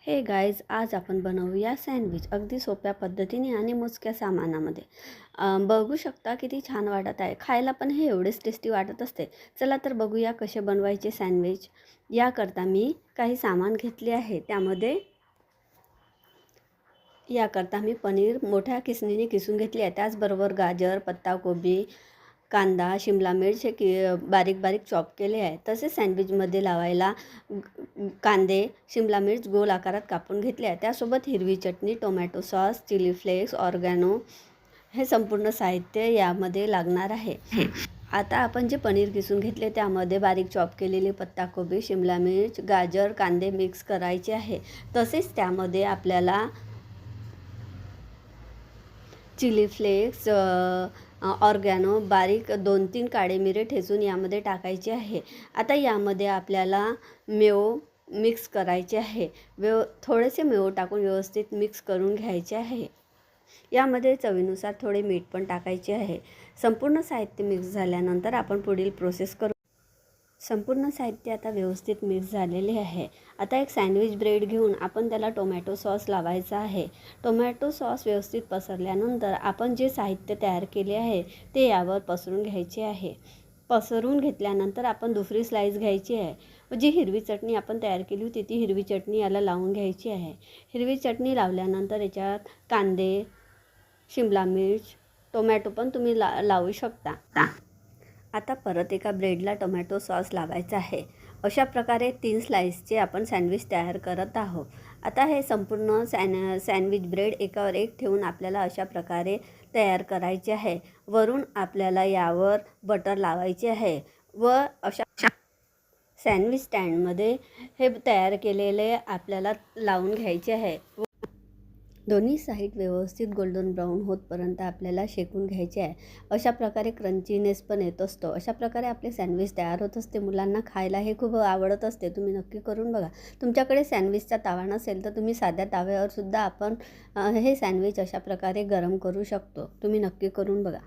हे गाईज, आज आपण बनवूया सँडविच अगदी सोप्या पद्धतीने आणि मोजक्या सामानामध्ये. बघू शकता किती छान वाटत आहे. खायला पण हे एवढेच टेस्टी वाटत असते. चला तर बघूया कसे बनवायचे सँडविच. याकरता मी काही सामान घेतले आहे. याकरता मी पनीर मोठ्या किसणीने किसून घेतली आहे. त्याचबरोबर गाजर, पत्ताकोबी, कांदा, शिमला मिर्च हे बारीक बारीक चॉप केले आहे. तसेच सँडविचमध्ये लावायला कांदे, शिमला मिर्च गोल आकारात कापून घेतले आहे. त्यासोबत हिरवी चटणी, टोमॅटो सॉस, चिली फ्लेक्स, ऑर्गॅनो हे संपूर्ण साहित्य यामध्ये लागणार आहे. आता आपण जे पनीर किसून घेतले त्यामध्ये बारीक चॉप केलेली पत्ताकोबी, शिमला मिर्च, गाजर, कांदे मिक्स करायचे आहे. तसेच त्यामध्ये आपल्याला चिली फ्लेक्स, ऑर्गॅनो, बारीक 2-3 काळे मिरे ठेचून यामध्ये टाकायचे आहे. आता यामध्ये आपल्याला मेयो मिक्स करायचे आहे. थोडेसे मेयो टाकून व्यवस्थित मिक्स करून घ्यायचे आहे. यामध्ये चवीनुसार थोडे मीठ पण टाकायचे आहे. संपूर्ण साहित्य मिक्स झाल्यानंतर आपण पुढील प्रोसेस करू. संपूर्ण साहित्य आता व्यवस्थित मिक्स झालेले आहे. आता एक सँडविच ब्रेड घेऊन आपण त्याला टोमॅटो सॉस लावायचा आहे. टोमॅटो सॉस व्यवस्थित पसरल्यानंतर आपण जे साहित्य तयार केले आहे ते यावर पसरून घ्यायचे आहे. पसरून घेतल्यानंतर आपण दुसरी स्लाईस घ्यायची आहे. जी हिरवी चटणी आपण तयार केली होती ती हिरवी चटणी याला लावून घ्यायची आहे. हिरवी चटणी लावल्यानंतर याच्यात कांदे, शिमला मिर्च, टोमॅटो पण तुम्ही लावू शकता. आता परत एका ब्रेडला टोमॅटो सॉस लावायचा आहे. अशा प्रकारे 3 स्लाईसचे आपण सँडविच तयार करत आहोत. आता हे संपूर्ण सँडविच ब्रेड एकावर एक ठेवून आपल्याला अशा प्रकारे तयार करायचे आहे. वरून आपल्याला यावर बटर लावायचे आहे व अशा सँडविच स्टँडमध्ये हे तयार केलेले आपल्याला लावून घ्यायचे आहे. दोन्ही साईड व्यवस्थित गोल्डन ब्राऊन होतपर्यंत आपल्याला शेकून घ्यायचे आहे. अशा प्रकारे क्रंचीनेस पण येत असतो. अशा प्रकारे आपले सँडविच तयार होत असते. मुलांना खायला हे खूप आवडत असते. तुम्ही नक्की करून बघा. तुमच्याकडे सँडविचचा तवा नसेल तर तुम्ही साध्या तव्यावर सुद्धा आपण हे सँडविच अशा प्रकारे गरम करू शकतो. तुम्ही नक्की करून बघा.